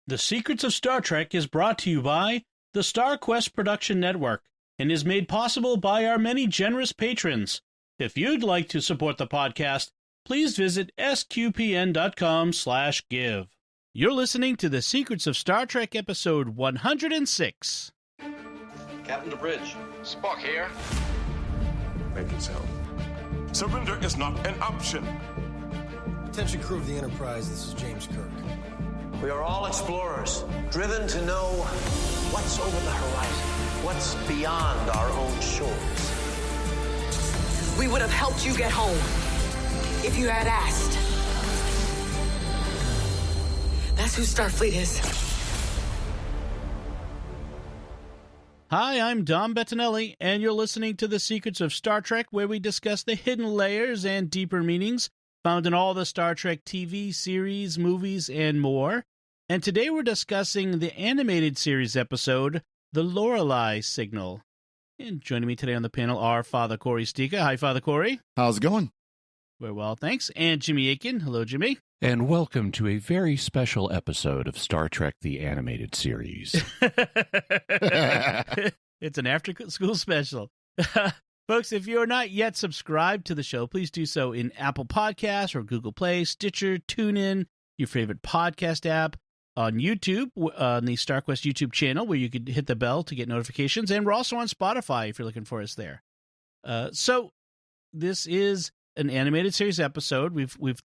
The Secrets of Star Trek is brought to you by the Star Quest Production Network and is made possible by our many generous patrons. If you'd like to support the podcast, please visit sqpn.com/give. You're listening to The Secrets of Star Trek episode 106. Captain to bridge. Spock here. Make it so. Surrender is not an option. Attention crew of the Enterprise, this is James Kirk. We are all explorers, driven to know what's over the horizon, what's beyond our own shores. We would have helped you get home if you had asked. That's who Starfleet is. Hi, I'm Dom Bettinelli, and you're listening to The Secrets of Star Trek, where we discuss the hidden layers and deeper meanings found in all the Star Trek TV, series, movies, and more. And today we're discussing the animated series episode, The Lorelei Signal. And joining me today on the panel are Father Cory Sticha. Hi, Father Cory. How's it going? Very well, thanks. And Jimmy Akin. Hello, Jimmy. And welcome to a very special episode of Star Trek the Animated Series. It's an after-school special. Folks, if you're not yet subscribed to the show, please do so in Apple Podcasts or Google Play, Stitcher, TuneIn, your favorite podcast app, on YouTube, on the StarQuest YouTube channel, where you could hit the bell to get notifications, and we're also on Spotify if you're looking for us there. So this is an animated series episode.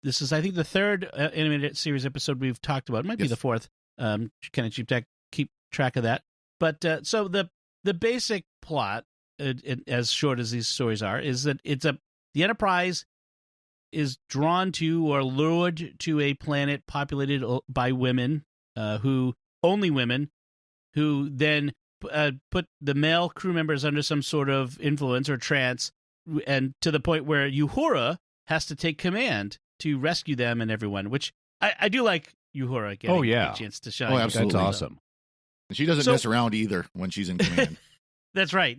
This is, I think, the third animated series episode we've talked about. It might be the fourth. Kind of keep track of that. But so the basic plot, as short as these stories are, is that the Enterprise is drawn to or lured to a planet populated by women, only women, who then put the male crew members under some sort of influence or trance, and to the point where Uhura has to take command to rescue them and everyone, which I do like Uhura getting a chance to shine. Oh, absolutely. That's awesome. And she doesn't mess around either when she's in command. That's right.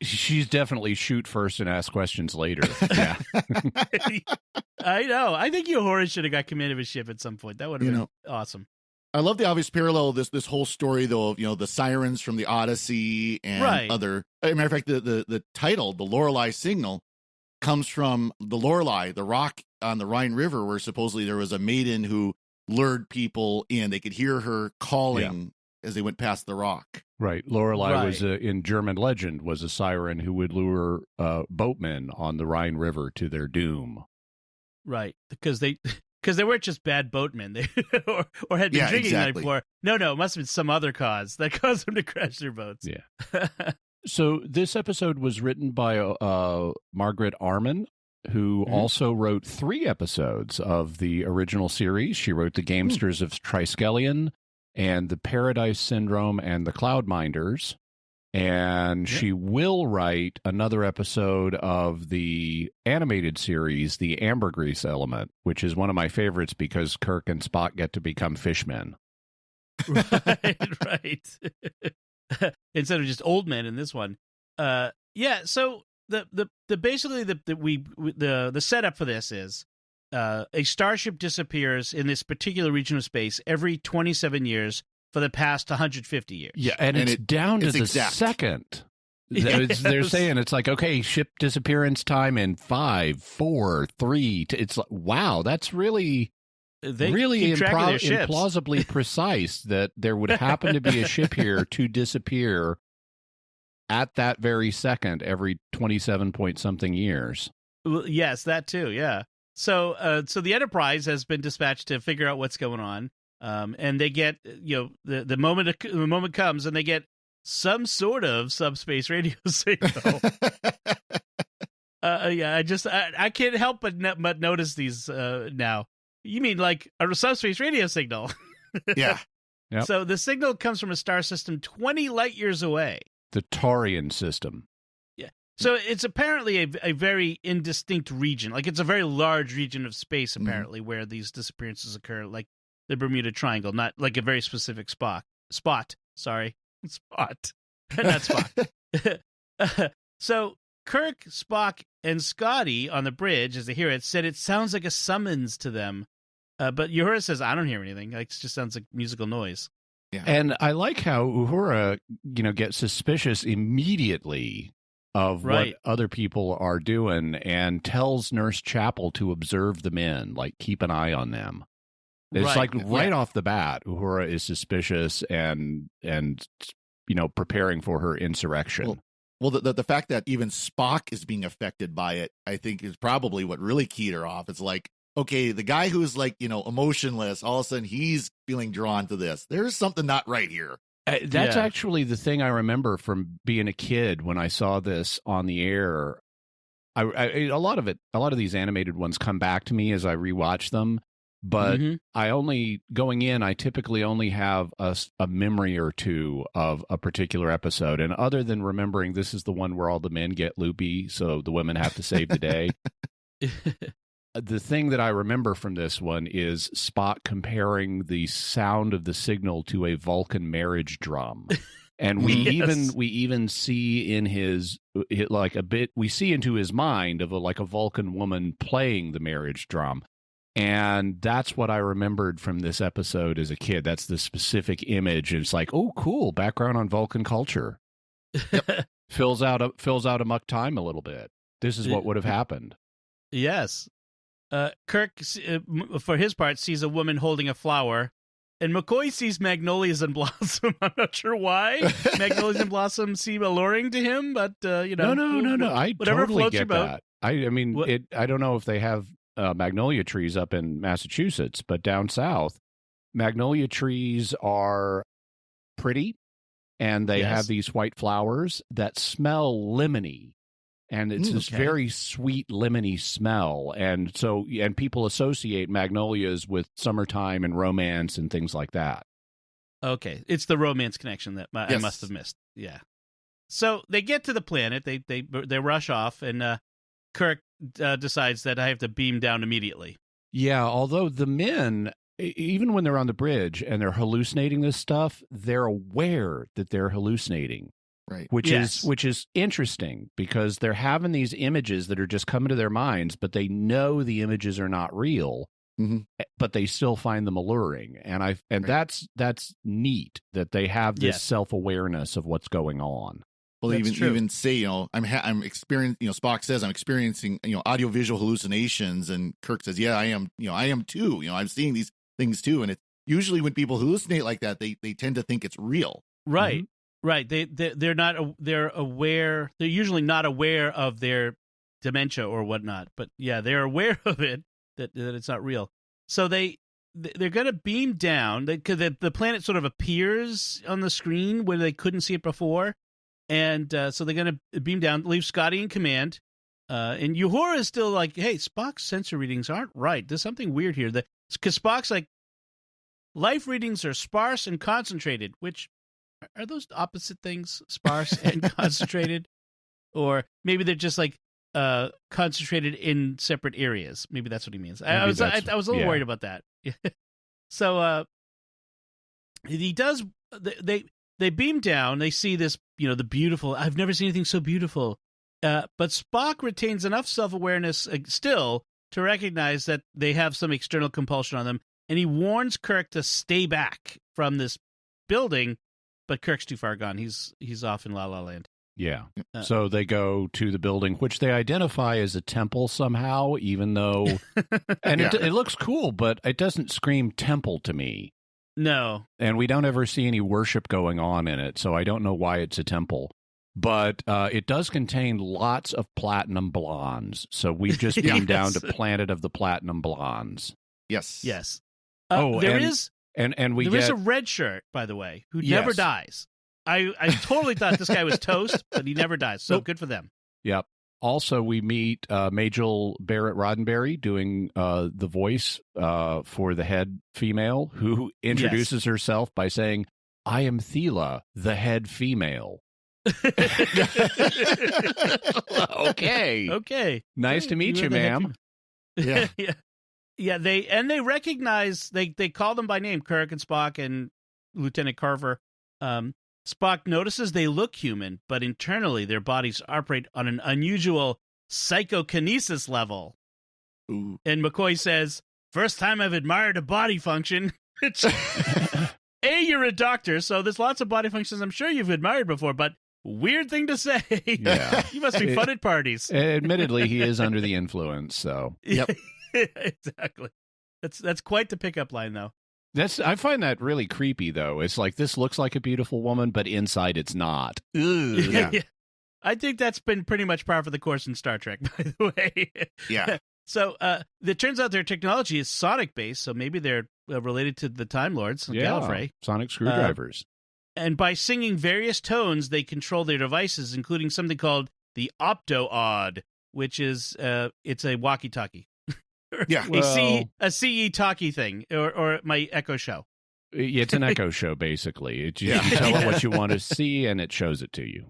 She's definitely shoot first and ask questions later. Yeah. I know. I think Uhura should have got command of a ship at some point. That would have been awesome. I love the obvious parallel, this whole story, though, of, the sirens from the Odyssey and other. As a matter of fact, the title, the Lorelei Signal, comes from the Lorelei, the rock on the Rhine River, where supposedly there was a maiden who lured people in. They could hear her calling as they went past the rock. Right. Lorelei was, in German legend, was a siren who would lure boatmen on the Rhine River to their doom. Right. Because they weren't just bad boatmen, they or had been drinking the night before. No, it must have been some other cause that caused them to crash their boats. Yeah. So this episode was written by Margaret Arman, who also wrote 3 episodes of the original series. She wrote The Gamesters of Triskelion and The Paradise Syndrome and The Cloudminders. And she will write another episode of the animated series, The Ambergris Element, which is one of my favorites because Kirk and Spock get to become fishmen. Right. Instead of just old men in this one. So the setup for this is a starship disappears in this particular region of space every 27 years for the past 150 years. Yeah, and it's down to the second. They're saying it's like, okay, ship disappearance time in 5, 4, 3. It's like, wow, that's really implausibly precise that there would happen to be a ship here to disappear at that very second every 27-point-something years. Well, yes, that too, yeah. So the Enterprise has been dispatched to figure out what's going on. And they get, the moment comes and they get some sort of subspace radio signal. I can't help but notice these now. You mean like a subspace radio signal? Yeah. Yep. So the signal comes from a star system 20 light years away. The Taurian system. Yeah. So it's apparently a very indistinct region. Like it's a very large region of space, apparently, where these disappearances occur. Like the Bermuda Triangle, not like a very specific spot. Not Spock. So Kirk, Spock, and Scotty on the bridge, as they hear it, said it sounds like a summons to them. But Uhura says, I don't hear anything. It just sounds like musical noise. Yeah. And I like how Uhura, gets suspicious immediately of Right. what other people are doing and tells Nurse Chapel to observe the men, like keep an eye on them. It's Right. like right off the bat, Uhura is suspicious and preparing for her insurrection. Well, the fact that even Spock is being affected by it, I think, is probably what really keyed her off. It's like, okay, the guy who's like, emotionless, all of a sudden he's feeling drawn to this. There's something not right here. That's actually the thing I remember from being a kid when I saw this on the air. A lot of these animated ones come back to me as I rewatch them. But I typically only have a memory or two of a particular episode. And other than remembering this is the one where all the men get loopy, so the women have to save the day. The thing that I remember from this one is Spock comparing the sound of the signal to a Vulcan marriage drum. And we even see in we see into his mind of a Vulcan woman playing the marriage drum. And that's what I remembered from this episode as a kid. That's the specific image. And it's like, oh, cool, background on Vulcan culture. Yep. fills out a muck time a little bit. This is what would have happened. Yes. Kirk, for his part, sees a woman holding a flower, and McCoy sees magnolias in blossom. I'm not sure why. Magnolias in blossom seem alluring to him, but No. I whatever totally floats your get boat. that. I don't know if they have magnolia trees up in Massachusetts, but down south, magnolia trees are pretty, and they have these white flowers that smell lemony. And it's this very sweet lemony smell. And people associate magnolias with summertime and romance and things like that. Okay. It's the romance connection that I must have missed. Yeah. So they get to the planet. They rush off, and Kirk decides that I have to beam down immediately. Yeah, although the men, even when they're on the bridge and they're hallucinating this stuff, they're aware that they're hallucinating. Right. Which is interesting because they're having these images that are just coming to their minds, but they know the images are not real, but they still find them alluring. And that's neat that they have this self-awareness of what's going on. Well, even say, I'm experiencing, Spock says I'm experiencing, audiovisual hallucinations, and Kirk says, yeah, I am too. I'm seeing these things too. And it's usually when people hallucinate like that, they tend to think it's real. Right. Mm-hmm. Right. They're aware. They're usually not aware of their dementia or whatnot, but they're aware of it, that it's not real. So they're going to beam down because the planet sort of appears on the screen where they couldn't see it before. And so they're going to beam down, leave Scotty in command. And Uhura is still like, hey, Spock's sensor readings aren't right. There's something weird here. Because Spock's like, life readings are sparse and concentrated, which are those opposite things, sparse and concentrated? Or maybe they're just like concentrated in separate areas. Maybe that's what he means. I was a little worried about that. So he does. They beam down. They see this, the beautiful. I've never seen anything so beautiful. But Spock retains enough self-awareness still to recognize that they have some external compulsion on them, and he warns Kirk to stay back from this building. But Kirk's too far gone. He's off in La La Land. Yeah. So they go to the building, which they identify as a temple somehow, even though... And it looks cool, but it doesn't scream temple to me. No. And we don't ever see any worship going on in it, so I don't know why it's a temple. But it does contain lots of platinum blondes. So we've just beamed down to Planet of the Platinum Blondes. Yes. Yes. There is a red shirt, by the way, who never dies. I totally thought this guy was toast, but he never dies. So good for them. Yep. Also, we meet Majel Barrett Roddenberry doing the voice for the head female, who introduces herself by saying, "I am Thela, the head female." Okay. Nice to meet you, ma'am. Yeah. Yeah, they recognize, they call them by name, Kirk and Spock and Lieutenant Carver. Spock notices they look human, but internally their bodies operate on an unusual psychokinesis level. Ooh. And McCoy says, first time I've admired a body function. It's, you're a doctor, so there's lots of body functions I'm sure you've admired before, but weird thing to say. Yeah. You must be fun at parties. Admittedly, he is under the influence, so. Yep. Exactly. That's quite the pickup line, though. I find that really creepy, though. It's like, this looks like a beautiful woman, but inside it's not. Yeah. I think that's been pretty much par for the course in Star Trek, by the way. Yeah. So it turns out their technology is sonic-based, so maybe they're related to the Time Lords, Gallifrey. Sonic screwdrivers. And by singing various tones, they control their devices, including something called the Opto-Odd, which is it's a walkie-talkie. Yeah. A CE talkie thing, or my Echo Show. It's an Echo Show, basically. You tell it what you want to see, and it shows it to you.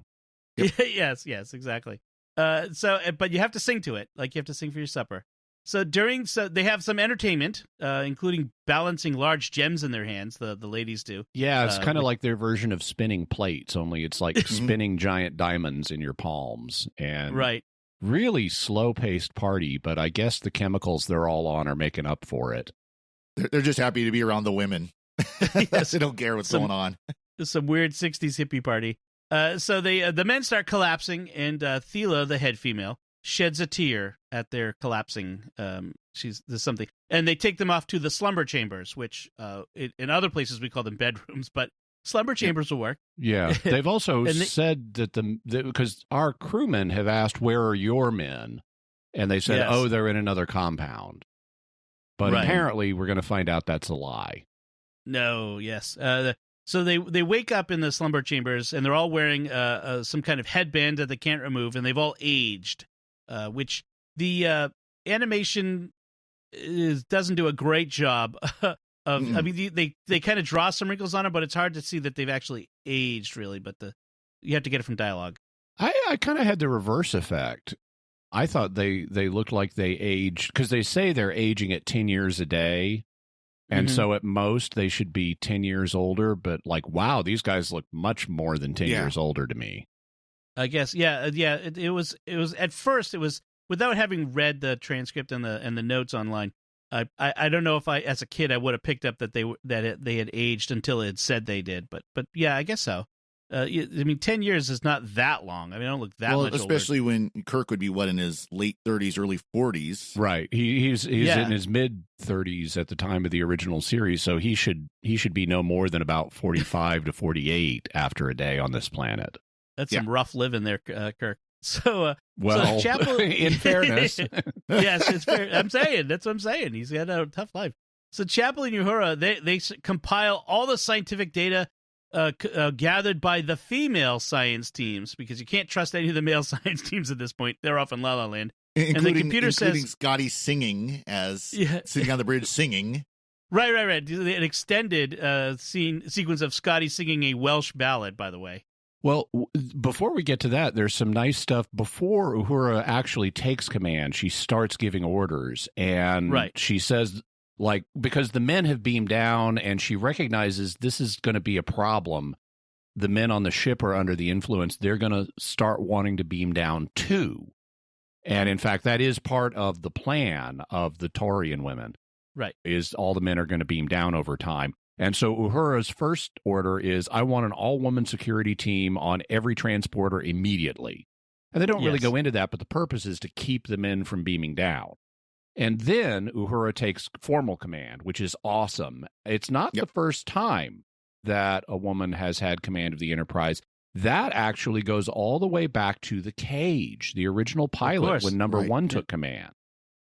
Yep. Yes, exactly. But you have to sing to it, like you have to sing for your supper. So they have some entertainment, including balancing large gems in their hands. The ladies do. Yeah, it's kind of like their version of spinning plates, only it's like spinning giant diamonds in your palms. And right. Really slow-paced party, but I guess the chemicals they're all on are making up for it. They're just happy to be around the women. Yes. They don't care what's going on. Some weird 60s hippie party. So the men start collapsing, and Thela, the head female, sheds a tear at their collapsing. There's something, and they take them off to the slumber chambers, which in other places we call them bedrooms, but slumber chambers will work. Yeah, they've also said that because our crewmen have asked, "Where are your men?" And they said, Yes. "Oh, they're in another compound." But Right. apparently, we're going to find out that's a lie. No, yes. So they wake up in the slumber chambers, and they're all wearing some kind of headband that they can't remove, and they've all aged, which the animation doesn't do a great job of. Mm-mm. I mean, they kind of draw some wrinkles on it, but it's hard to see that they've actually aged, really. But you have to get it from dialogue. I kind of had the reverse effect. I thought they looked like they aged, because they say they're aging at 10 years a day. And so at most they should be 10 years older, but like, wow, these guys look much more than 10 years older to me. I guess, yeah. It was at first, it was without having read the transcript and the notes online. I don't know if as a kid I would have picked up that they had aged until it had said they did, but yeah, I guess so. I mean, 10 years is not that long. I mean, I don't look that much especially older. when Kirk would be in his late 30s, early 40s. Right. He's in his mid 30s at the time of the original series, so he should be no more than about 45 to 48 after a day on this planet. That's some rough living there, Kirk. So, well, so Chapel, in fairness, yes, it's fair. That's what I'm saying. He's had a tough life. So Chapel and Uhura, they compile all the scientific data gathered by the female science teams, because you can't trust any of the male science teams at this point. They're off in La La Land. And the computer including says Scotty singing sitting on the bridge singing. Right. An extended sequence of Scotty singing a Welsh ballad, by the way. Well, before we get to that, there's some nice stuff. Before Uhura actually takes command, she starts giving orders, and she says, like, because the men have beamed down, and she recognizes this is going to be a problem. The men on the ship are under the influence. They're going to start wanting to beam down too. And in fact, that is part of the plan of the Taurian women. Right. Is all the men are going to beam down over time. And so Uhura's first order is, I want an all-woman security team on every transporter immediately. And they don't really go into that, but the purpose is to keep the men from beaming down. And then Uhura takes formal command, which is awesome. It's not the first time that a woman has had command of the Enterprise. That actually goes all the way back to the Cage, the original pilot, when number one took command.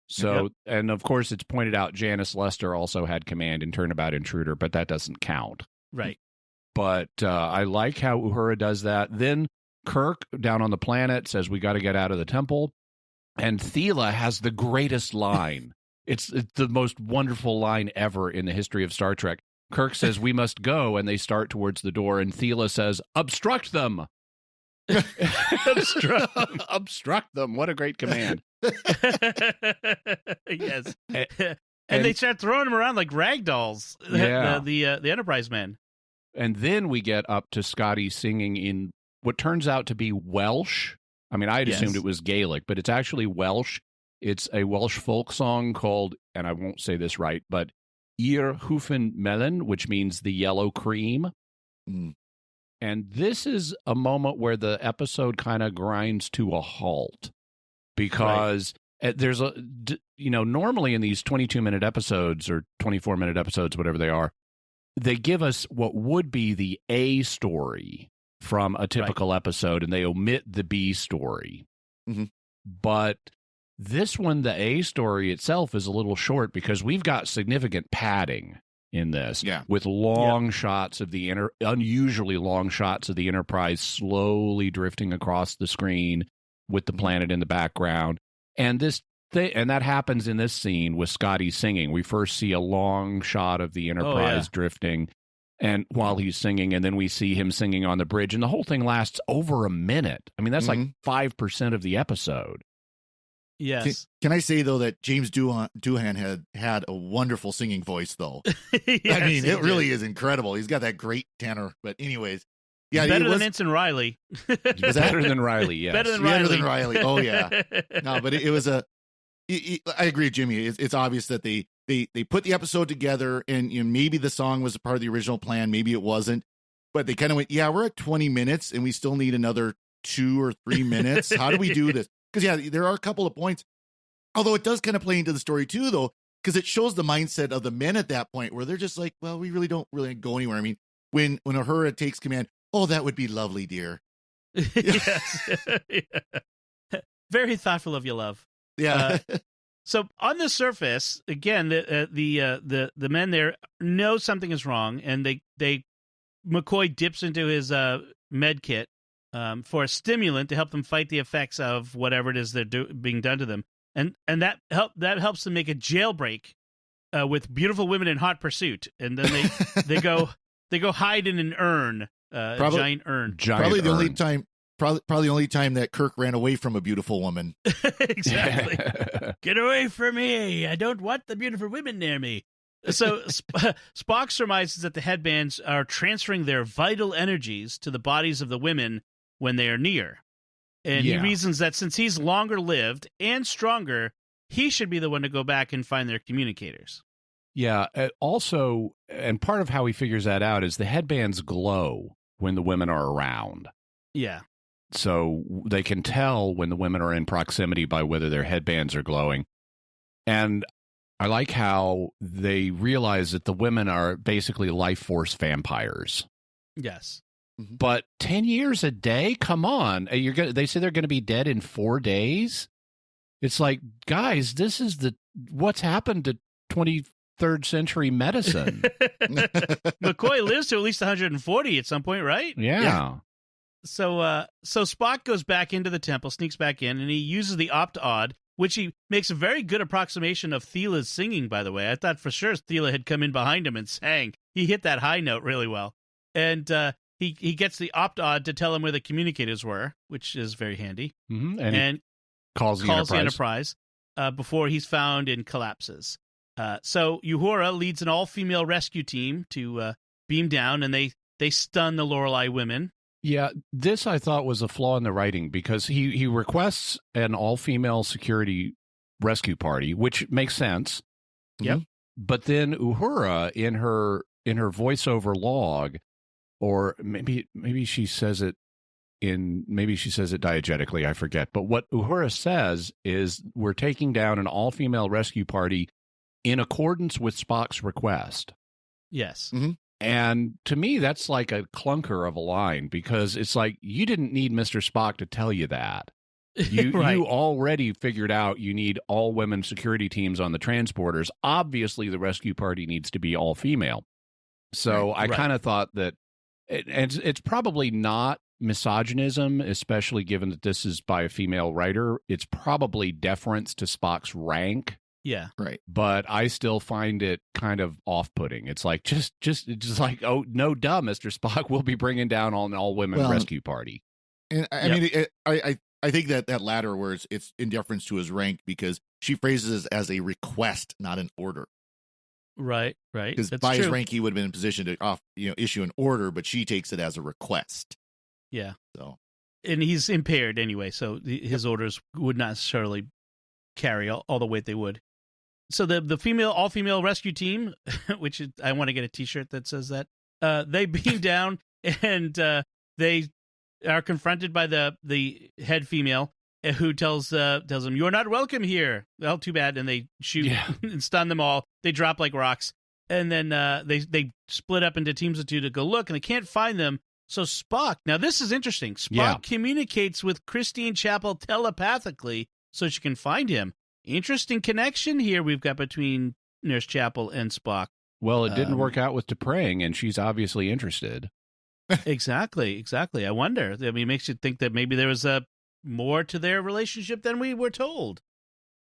So, and of course, it's pointed out Janice Lester also had command in Turnabout Intruder, but that doesn't count. Right. But I like how Uhura does that. Then Kirk, down on the planet, says, we got to get out of the temple. And Thela has the greatest line. It's the most wonderful line ever in the history of Star Trek. Kirk says, we must go, and they start towards the door, and Thela says, obstruct them. Obstruct them. What a great command. Yes. And they start throwing them around like rag dolls, the Enterprise men. And then we get up to Scotty singing in what turns out to be Welsh. I mean, I had assumed it was Gaelic, but it's actually Welsh. It's a Welsh folk song called, and I won't say this right, but Ir Hufen Melon, which means the yellow cream. Mm. And this is a moment where the episode kind of grinds to a halt because there's normally in these 22-minute episodes or 24-minute episodes, whatever they are, they give us what would be the A story from a typical episode, and they omit the B story. Mm-hmm. But this one, the A story itself, is a little short because we've got significant padding in this, with long shots of the unusually long shots of the Enterprise slowly drifting across the screen with the planet in the background. And that happens in this scene with Scotty singing. We first see a long shot of the Enterprise drifting, and while he's singing, and then we see him singing on the bridge, and the whole thing lasts over a minute. I mean, that's like 5% of the episode. Yes. Can I say, though, that James Doohan had a wonderful singing voice, though? Yes, I mean, it really is incredible. He's got that great tenor. But anyways, better than Ensign Riley. Was better than Riley, yes. Better than Riley. Oh, yeah. No, but it was I agree with Jimmy. It's obvious that they put the episode together, and maybe the song was a part of the original plan. Maybe it wasn't. But they kind of went, we're at 20 minutes, and we still need another 2 or 3 minutes. How do we do this? Because, there are a couple of points, although it does kind of play into the story, too, though, because it shows the mindset of the men at that point where they're just like, well, we really don't go anywhere. I mean, when Uhura takes command, oh, that would be lovely, dear. Yes. Very thoughtful of you, love. Yeah. So on the surface, again, the men there know something is wrong, and McCoy dips into his med kit for a stimulant to help them fight the effects of whatever it is they're being done to them, and that helps them make a jailbreak with beautiful women in hot pursuit, and then they go hide in an urn, a giant urn. Probably the only time that Kirk ran away from a beautiful woman. Exactly. Get away from me! I don't want the beautiful women near me. So Spock surmises that the headbands are transferring their vital energies to the bodies of the women when they are near. And he reasons that since he's longer lived and stronger, he should be the one to go back and find their communicators. Yeah. Also, and part of how he figures that out is the headbands glow when the women are around. Yeah. So they can tell when the women are in proximity by whether their headbands are glowing. And I like how they realize that the women are basically life force vampires. Yes. But 10 years a day? Come on. They say they're going to be dead in 4 days? It's like, guys, this is what's happened to 23rd century medicine. McCoy lives to at least 140 at some point, right? Yeah. So Spock goes back into the temple, sneaks back in, and he uses the opt-odd, which he makes a very good approximation of Thiela's singing, by the way. I thought for sure Thiela had come in behind him and sang. He hit that high note really well. And he gets the opt-odd to tell him where the communicators were, which is very handy. Mm-hmm. And calls the Enterprise before he's found and collapses. So Uhura leads an all-female rescue team to beam down, and they stun the Lorelei women. Yeah, this I thought was a flaw in the writing because he requests an all-female security rescue party, which makes sense. Yep. But then Uhura in her voiceover log, or maybe she says it diegetically, I forget. But what Uhura says is we're taking down an all-female rescue party in accordance with Spock's request. Yes. Mm-hmm. And to me, that's like a clunker of a line because it's like you didn't need Mr. Spock to tell you that. You already figured out you need all women security teams on the transporters. Obviously, the rescue party needs to be all female. So I kind of thought that it's probably not misogynism, especially given that this is by a female writer. It's probably deference to Spock's rank. Yeah. Right. But I still find it kind of off-putting. It's like, just like, oh, no, duh, Mr. Spock, we'll be bringing down an all-women rescue party. And I mean, I think that latter where it's in deference to his rank because she phrases it as a request, not an order. Right. Because by his rank, he would have been in position to issue an order, but she takes it as a request. Yeah. So, and he's impaired anyway, so his orders would not necessarily carry all the weight they would. So the all female rescue team, which I want to get a T-shirt that says that, they beam down and they are confronted by the head female, who tells them, "You're not welcome here." Well, too bad. And they shoot and stun them all. They drop like rocks. And then they split up into teams of two to go look, and they can't find them. So Spock, now this is interesting. Spock communicates with Christine Chapel telepathically so she can find him. Interesting connection here we've got between Nurse Chapel and Spock. Well, it didn't work out with T'Prang, and she's obviously interested. Exactly. I wonder. I mean, it makes you think that maybe there was more to their relationship than we were told.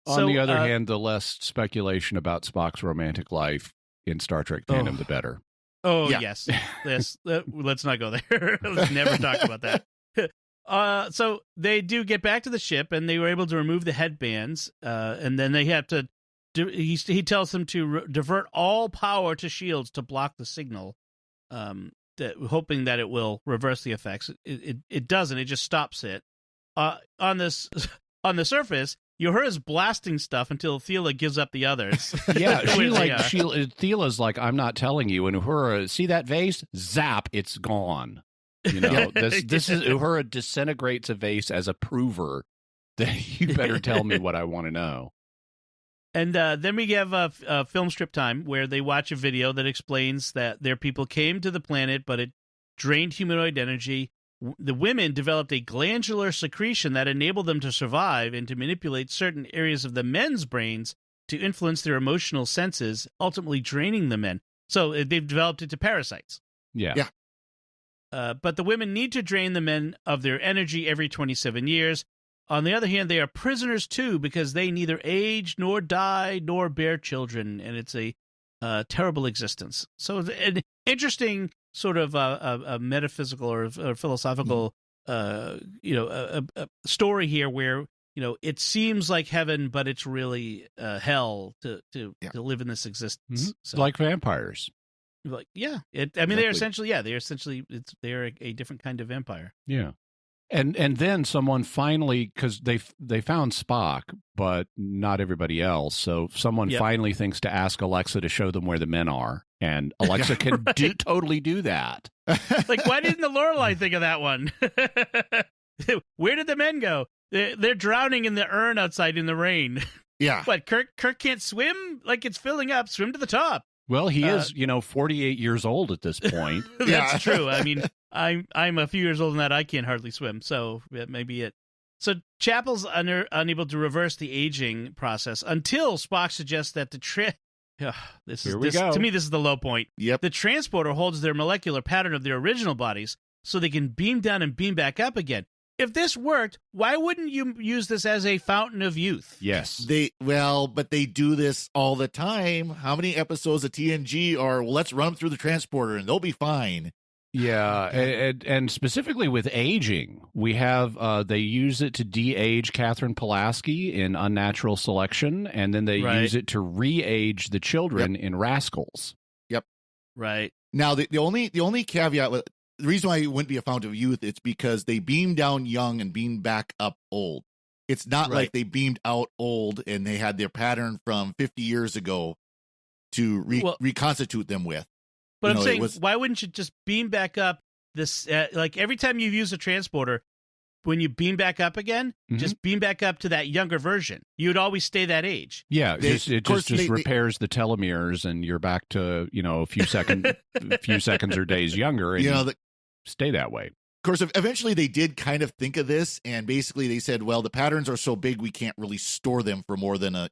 On the other hand, the less speculation about Spock's romantic life in Star Trek fandom, the better. Oh, yes. Let's not go there. Let's never talk about that. So they do get back to the ship, and they were able to remove the headbands, and then they have to he tells them to divert all power to shields to block the signal, hoping that it will reverse the effects. It doesn't. It just stops it. On the surface, Uhura's blasting stuff until Thela gives up the others. Yeah, Thela's like, "I'm not telling you," and Uhura, "See that vase? Zap! It's gone." You know, this is Uhura disintegrates a vase as a prover that you better tell me what I want to know. And then we have a film strip time where they watch a video that explains that their people came to the planet, but it drained humanoid energy. The women developed a glandular secretion that enabled them to survive and to manipulate certain areas of the men's brains to influence their emotional senses, ultimately draining the men. So they've developed it to parasites. Yeah. But the women need to drain the men of their energy every 27 years. On the other hand, they are prisoners too, because they neither age nor die nor bear children, and it's a terrible existence. So an interesting sort of a metaphysical or philosophical, story here where, it seems like heaven, but it's really hell to live in this existence. Mm-hmm. So, like vampires. Like, yeah. They're essentially, they're a different kind of vampire. Yeah. And then someone finally, because they found Spock, but not everybody else. So someone finally thinks to ask Alexa to show them where the men are, and Alexa can totally do that. Like, why didn't the Lorelei think of that one? Where did the men go? They're drowning in the urn outside in the rain. Yeah. What? Kirk can't swim? Like, it's filling up. Swim to the top. Well, he is, 48 years old at this point. That's true. I mean, I'm a few years older than that. I can't hardly swim, so that may be it. So Chapel's unable to reverse the aging process until Spock suggests that to me, this is the low point. Yep. The transporter holds their molecular pattern of their original bodies, so they can beam down and beam back up again. If this worked, why wouldn't you use this as a fountain of youth? Yes. But they do this all the time. How many episodes of TNG are, let's run them through the transporter and they'll be fine. Yeah, and specifically with aging, we have they use it to de-age Catherine Pulaski in Unnatural Selection, and then they use it to re-age the children in Rascals. Yep. Right. Now, the only caveat with the reason why it wouldn't be a fountain of youth, it's because they beam down young and beam back up old. It's not like they beamed out old and they had their pattern from 50 years ago to reconstitute them with. But I'm saying, why wouldn't you just beam back up this? Like every time you use a transporter, when you beam back up again, just beam back up to that younger version. You'd always stay that age. Yeah, it just repairs the telomeres, and you're back to a few seconds or days younger, and stay that way. Of course, eventually they did kind of think of this, and basically they said, well, the patterns are so big we can't really store them for more than a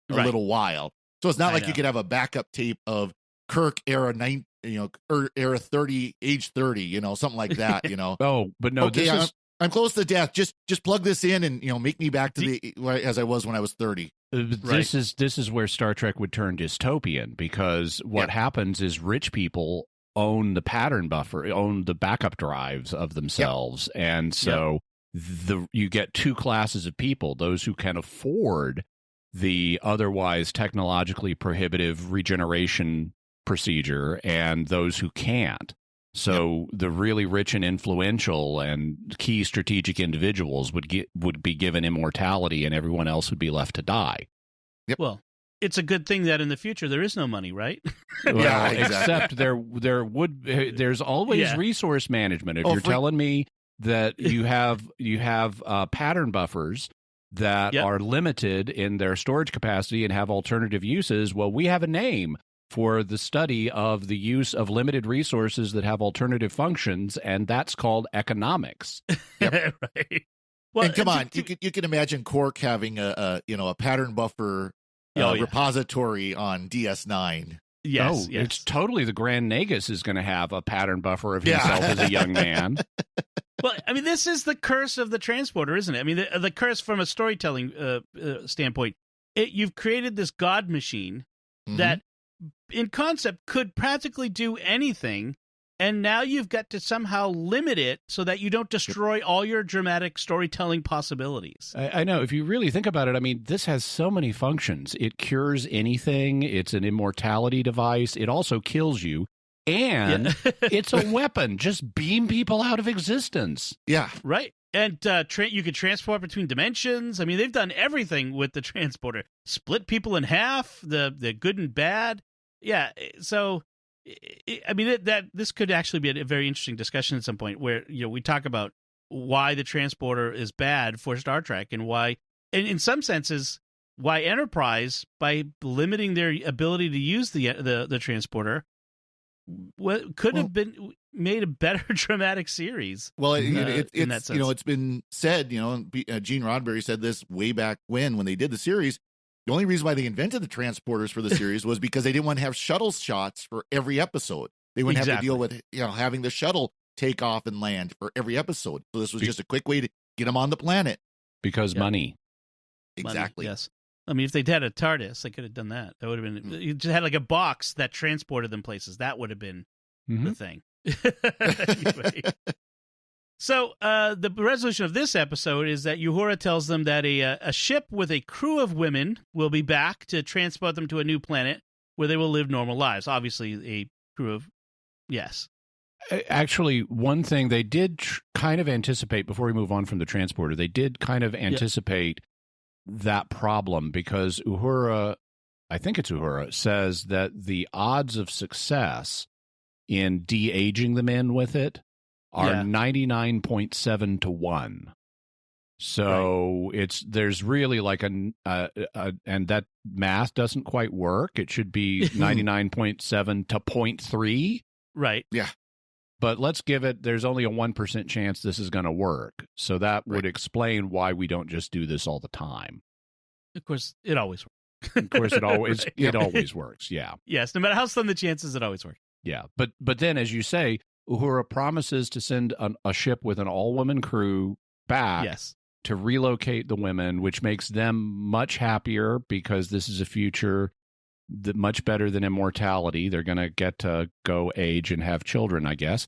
little while. So it's not like you could have a backup tape of Kirk era 30, age 30, something like that, Oh, but no, okay, I'm close to death. Just plug this in and make me back to as I was when I was 30. This is where Star Trek would turn dystopian, because what happens is rich people own the pattern buffer, own the backup drives of themselves, and so you get two classes of people: those who can afford the otherwise technologically prohibitive regeneration procedure, and those who can't. So the really rich and influential and key strategic individuals would be given immortality, and everyone else would be left to die. Yep. Well, it's a good thing that in the future there is no money, right? Well, Yeah, exactly. Except there's always resource management. If you're telling me that you have pattern buffers that are limited in their storage capacity and have alternative uses, well, we have a name for the study of the use of limited resources that have alternative functions, and that's called economics. Yep. Right. Well, and come on, you can imagine Quark having a pattern buffer repository on DS9. Yes, it's totally the Grand Nagus is going to have a pattern buffer of himself as a young man. Well, I mean, this is the curse of the transporter, isn't it? I mean, the curse from a storytelling standpoint. You've created this god machine that, in concept, could practically do anything, and now you've got to somehow limit it so that you don't destroy all your dramatic storytelling possibilities. I know. If you really think about it, I mean, this has so many functions. It cures anything. It's an immortality device. It also kills you. And it's a weapon. Just beam people out of existence. Yeah. Right. And you can transport between dimensions. I mean, they've done everything with the transporter. Split people in half, the good and bad. Yeah. So, I mean, this could actually be a very interesting discussion at some point where, we talk about why the transporter is bad for Star Trek and why, and in some senses, why Enterprise, by limiting their ability to use the transporter, could have been made a better dramatic series. Well, it's been said, Gene Roddenberry said this way back when they did the series. The only reason why they invented the transporters for the series was because they didn't want to have shuttle shots for every episode. They wouldn't have to deal with having the shuttle take off and land for every episode. So this was just a quick way to get them on the planet. Because money. Exactly. Money, yes. I mean, if they'd had a TARDIS, they could have done that. That would have been. You just had like a box that transported them places. That would have been the thing. Anyway. So the resolution of this episode is that Uhura tells them that a ship with a crew of women will be back to transport them to a new planet where they will live normal lives. Obviously, a crew of Actually, one thing they did kind of anticipate before we move on from the transporter, they did kind of anticipate that problem because Uhura, I think it's Uhura, says that the odds of success in de-aging the men with it are 99.7 to 1. So there's really like and that math doesn't quite work. It should be 99.7 to 0.3. Right. Yeah. But there's only a 1% chance this is going to work. So that would explain why we don't just do this all the time. Of course, it always works. Of course, it always works. Yeah. Yes. No matter how slim the chances, it always works. Yeah. But then, as you say, Uhura promises to send a ship with an all-woman crew back to relocate the women, which makes them much happier because this is a future much better than immortality. They're going to get to go age and have children, I guess.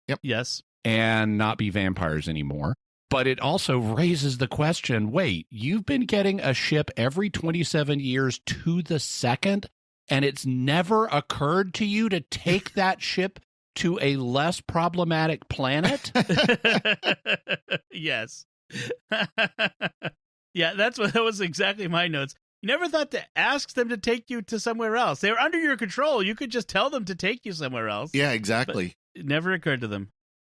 Yep. Yes. And not be vampires anymore. But it also raises the question, wait, you've been getting a ship every 27 years to the second, and it's never occurred to you to take that ship to a less problematic planet? Yes. Yeah, that was exactly my notes. You never thought to ask them to take you to somewhere else. They were under your control. You could just tell them to take you somewhere else. Yeah, exactly. It never occurred to them.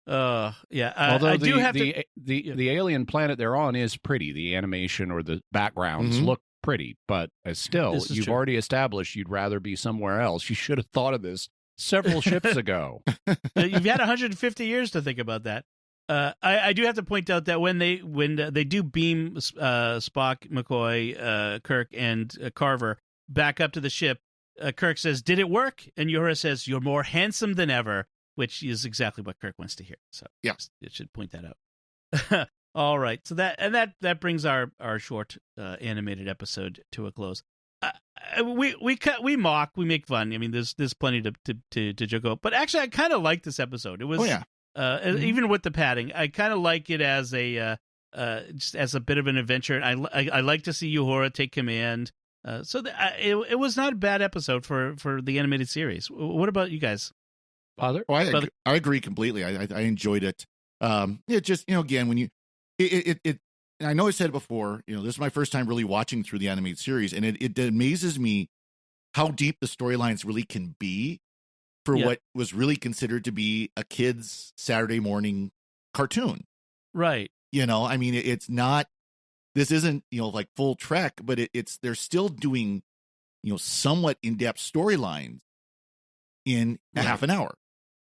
Yeah. Although the alien planet they're on is pretty. The animation or the backgrounds look pretty, but still, you've already established you'd rather be somewhere else. You should have thought of this several ships ago. You've had 150 years to think about that. I do have to point out that when they do beam Spock, McCoy, Kirk, and Carver back up to the ship, Kirk says, "Did it work?" And Uhura says, "You're more handsome than ever," which is exactly what Kirk wants to hear. So it should point that out. All right, so that brings our short animated episode to a close. We mock, we make fun. I mean, there's plenty to joke about, but actually, I kind of like this episode. It was. Even with the padding, I kind of like it as just as a bit of an adventure. I like to see Uhura take command. It was not a bad episode for the animated series. What about you guys? Father? Oh, I agree completely. I enjoyed it. It just, again, when you, and I know I said it before, this is my first time really watching through the animated series, and it amazes me how deep the storylines really can be for what was really considered to be a kid's Saturday morning cartoon. Right. I mean, it's not, this isn't, like full Trek, but they're still doing, somewhat in-depth storylines in a half an hour.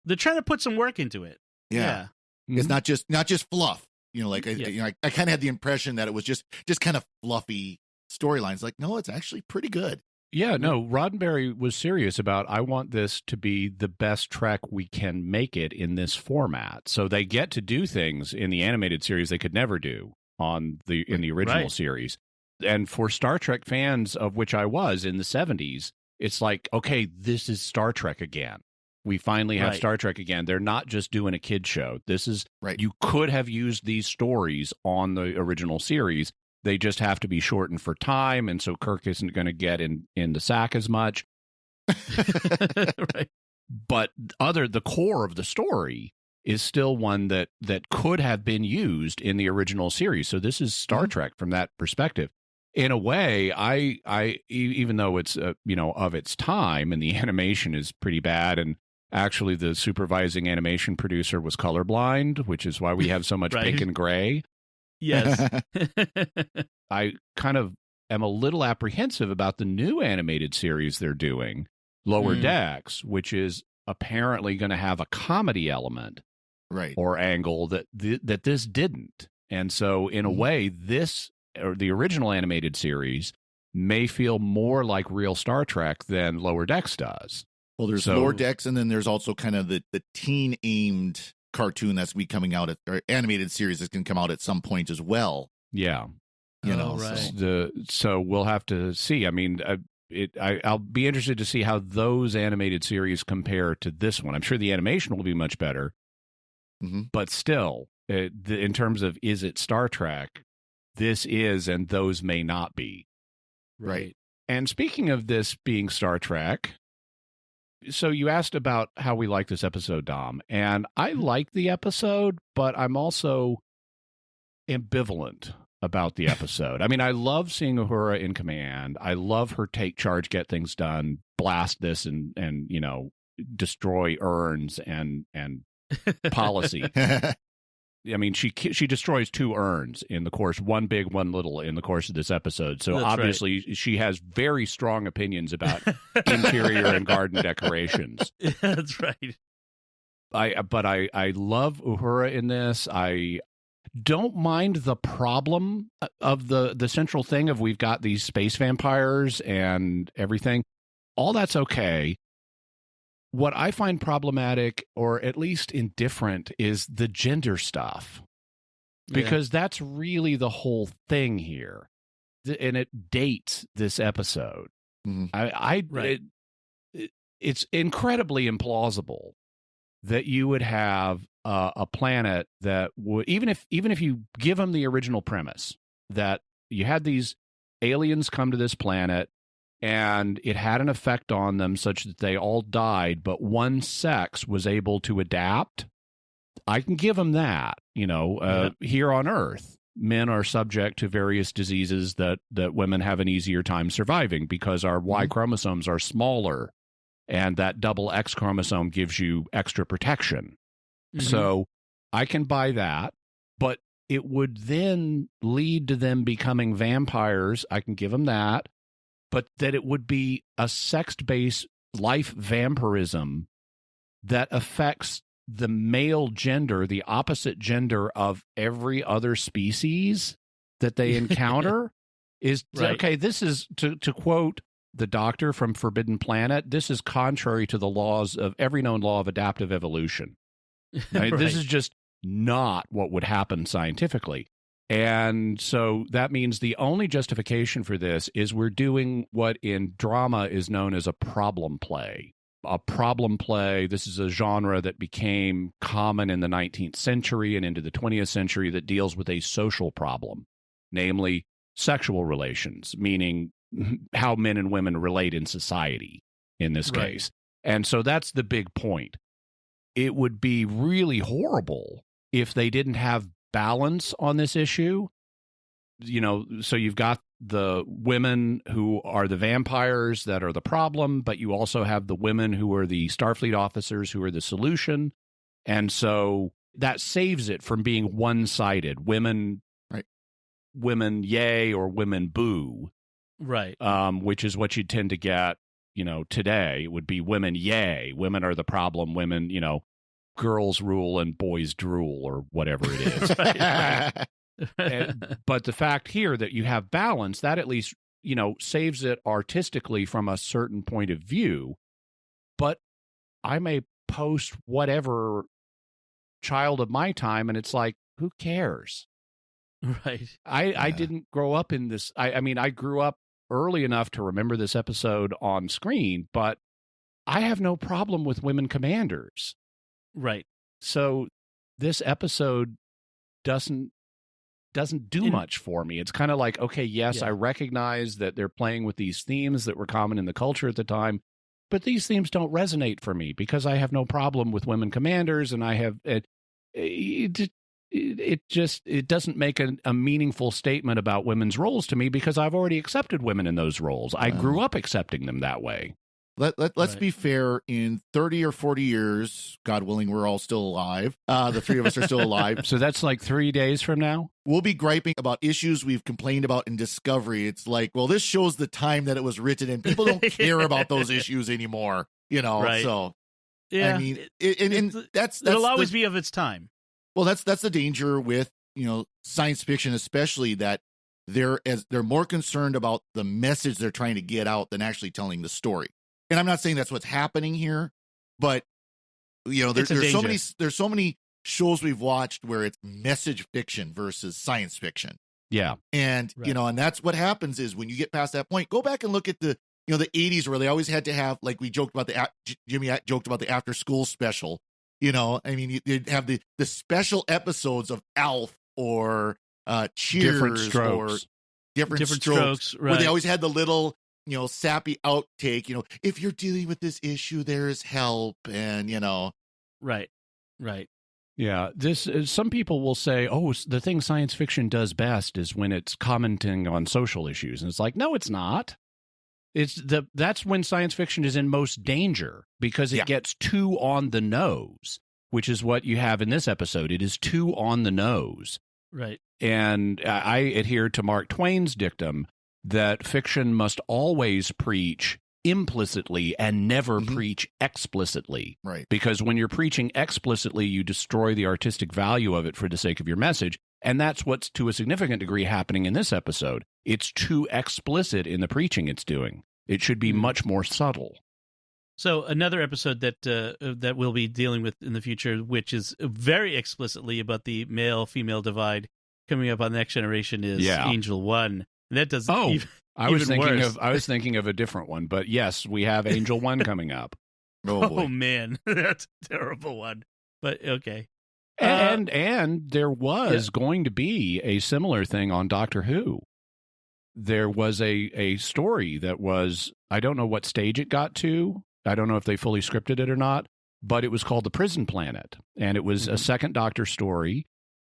They're trying to put some work into it. Yeah. It's not just fluff. I kind of had the impression that it was just kind of fluffy storylines. Like, no, it's actually pretty good. Yeah, no, Roddenberry was serious about, I want this to be the best Trek we can make it in this format. So they get to do things in the animated series they could never do in the original series. And for Star Trek fans, of which I was in the 70s, it's like, okay, this is Star Trek again. We finally have Star Trek again. They're not just doing a kid show. This is, you could have used these stories on the original series. They just have to be shortened for time, and so Kirk isn't going to get in the sack as much. Right. But the core of the story is still one that could have been used in the original series. So this is Star Trek from that perspective. In a way, I even though it's of its time and the animation is pretty bad, and actually the supervising animation producer was colorblind, which is why we have so much pink and gray. Yes. I kind of am a little apprehensive about the new animated series they're doing, Lower Decks, which is apparently going to have a comedy element or angle that this didn't. And so in a way, this or the original animated series may feel more like real Star Trek than Lower Decks does. Well, there's Lower Decks, and then there's also kind of the teen-aimed cartoon that's be coming out or animated series that can come out at some point as well. Yeah. Right. So we'll have to see. I mean, I'll be interested to see how those animated series compare to this one. I'm sure the animation will be much better, but still, in terms of is it Star Trek, this is, and those may not be. Right. And speaking of this being Star Trek, so you asked about how we like this episode, Dom, and I like the episode, but I'm also ambivalent about the episode. I mean, I love seeing Uhura in command. I love her take charge, get things done, blast this and destroy urns and policy. I mean, she destroys 2 urns in the course, one big, one little, in the course of this episode. So obviously she has very strong opinions about interior and garden decorations. That's right. But I love Uhura in this. I don't mind the problem of the central thing of we've got these space vampires and everything. All that's okay. What I find problematic, or at least indifferent, is the gender stuff. Because that's really the whole thing here. And it dates this episode. It's incredibly implausible that you would have a planet that would, even if you give them the original premise, that you had these aliens come to this planet, and it had an effect on them such that they all died, but one sex was able to adapt. I can give them that. Here on Earth, men are subject to various diseases that women have an easier time surviving because our Y chromosomes are smaller, and that double X chromosome gives you extra protection. So I can buy that, but it would then lead to them becoming vampires. I can give them that. But that it would be a sex-based life vampirism that affects the male gender, the opposite gender of every other species that they encounter is, okay, this is, to quote the Doctor from Forbidden Planet, this is contrary to the laws of every known law of adaptive evolution. This is just not what would happen scientifically. And so that means the only justification for this is we're doing what in drama is known as a problem play. A problem play, this is a genre that became common in the 19th century and into the 20th century that deals with a social problem, namely sexual relations, meaning how men and women relate in society in this case. And so that's the big point. it would be really horrible if they didn't have balance on this issue. So you've got the women who are the vampires that are the problem, but you also have the women who are the Starfleet officers who are the solution. And so that saves it from being one-sided. Women, right. Women yay or women boo. Right. Which is what you tend to get, today. It would be women yay. Women are the problem. Women, girls rule and boys drool or whatever it is. But the fact here that you have balance, that at least, saves it artistically from a certain point of view. But I may post whatever child of my time, and it's like, who cares? Right. I didn't grow up in this. I mean, I grew up early enough to remember this episode on screen, but I have no problem with women commanders. Right. So this episode doesn't do much for me. It's kind of like, okay, yes, I recognize that they're playing with these themes that were common in the culture at the time, but these themes don't resonate for me because I have no problem with women commanders, and I have it doesn't make a meaningful statement about women's roles to me because I've already accepted women in those roles. I grew up accepting them that way. Let's be fair. In 30 or 40 years, God willing, we're all still alive. The three of us are still alive. So that's like 3 days from now? We'll be griping about issues we've complained about in Discovery. It's like, well, this shows the time that it was written, and people don't care about those issues anymore. Right. So, yeah. I mean, it'll always be of its time. Well, that's the danger with, science fiction, especially that they're more concerned about the message they're trying to get out than actually telling the story. And I'm not saying that's what's happening here, but there's so many shows we've watched where it's message fiction versus science fiction. Yeah. And, and that's what happens is when you get past that point, go back and look at the 80s where they always had to have, like we joked about Jimmy joked about the after school special. I mean, you'd have the special episodes of Alf or Cheers different strokes. or different strokes right. where they always had the little, sappy outtake, if you're dealing with this issue, there's help. And, Right. Yeah. Some people will say, oh, the thing science fiction does best is when it's commenting on social issues. And it's like, no, it's not. That's when science fiction is in most danger because it gets too on the nose, which is what you have in this episode. It is too on the nose. Right. And I adhere to Mark Twain's dictum that fiction must always preach implicitly and never preach explicitly. Right. Because when you're preaching explicitly, you destroy the artistic value of it for the sake of your message. And that's what's to a significant degree happening in this episode. It's too explicit in the preaching it's doing. It should be much more subtle. So another episode that we'll be dealing with in the future, which is very explicitly about the male-female divide coming up on the Next Generation, is Angel One. And that does I was worse. thinking of a different one, but yes, we have Angel One coming up. Oh man, that's a terrible one. But okay. And there was going to be a similar thing on Doctor Who. There was a story that was, I don't know what stage it got to. I don't know if they fully scripted it or not, but it was called The Prison Planet. And it was a second Doctor story.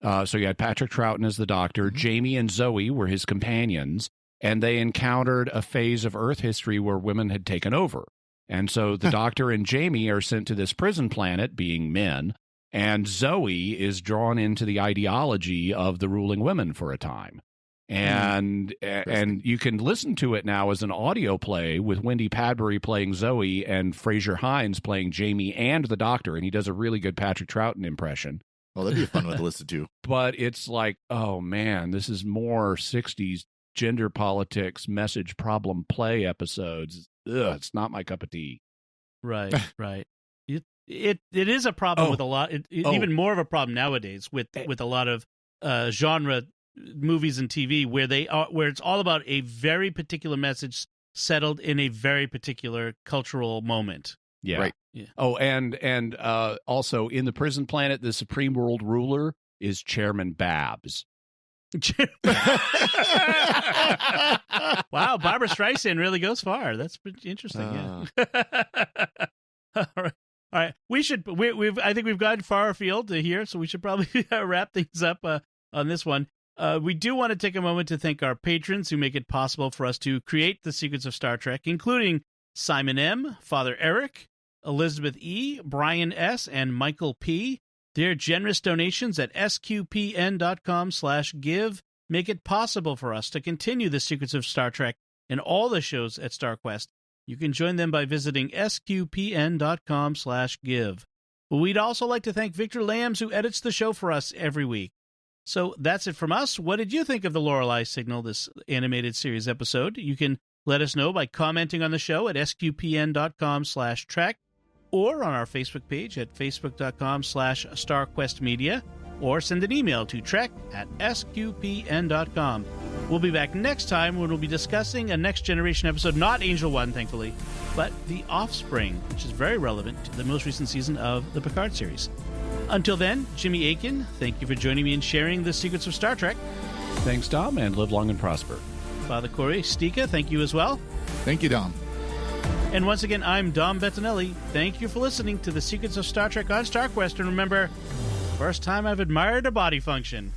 So you had Patrick Troughton as the Doctor. Jamie and Zoe were his companions. And they encountered a phase of Earth history where women had taken over. And so the Doctor and Jamie are sent to this prison planet, being men. And Zoe is drawn into the ideology of the ruling women for a time. And you can listen to it now as an audio play with Wendy Padbury playing Zoe and Fraser Hines playing Jamie and the Doctor. And he does a really good Patrick Troughton impression. Well, that'd be a fun one to listen to. But it's like, oh, man, this is more 60s gender politics, message, problem, play episodes. Ugh, it's not my cup of tea. Right. It is a problem with a lot. Even more of a problem nowadays with a lot of genre movies and TV where it's all about a very particular message settled in a very particular cultural moment. Yeah. Right. Yeah. Oh, and also in the Prison Planet, the supreme world ruler is Chairman Babs. Wow, Barbara Streisand really goes far. That's pretty interesting. Yeah. All All right, I think we've gone far afield here, so we should probably wrap things up on this one. We do want to take a moment to thank our patrons who make it possible for us to create the Secrets of Star Trek, including Simon M., Father Eric, Elizabeth E., Brian S., and Michael P. Their generous donations at sqpn.com/give make it possible for us to continue the Secrets of Star Trek and all the shows at StarQuest. You can join them by visiting sqpn.com/give. We'd also like to thank Victor Lambs, who edits the show for us every week. So that's it from us. What did you think of the Lorelei Signal, this animated series episode? You can let us know by commenting on the show at sqpn.com/trek or on our Facebook page at facebook.com/StarQuestMedia, or send an email to trek@sqpn.com. We'll be back next time when we'll be discussing a Next Generation episode, not Angel One, thankfully, but The Offspring, which is very relevant to the most recent season of the Picard series. Until then, Jimmy Akin, thank you for joining me in sharing the Secrets of Star Trek. Thanks, Dom, and live long and prosper. Father Cory Sticha, thank you as well. Thank you, Dom. And once again, I'm Dom Bettinelli. Thank you for listening to the Secrets of Star Trek on StarQuest. And remember, first time I've admired a body function.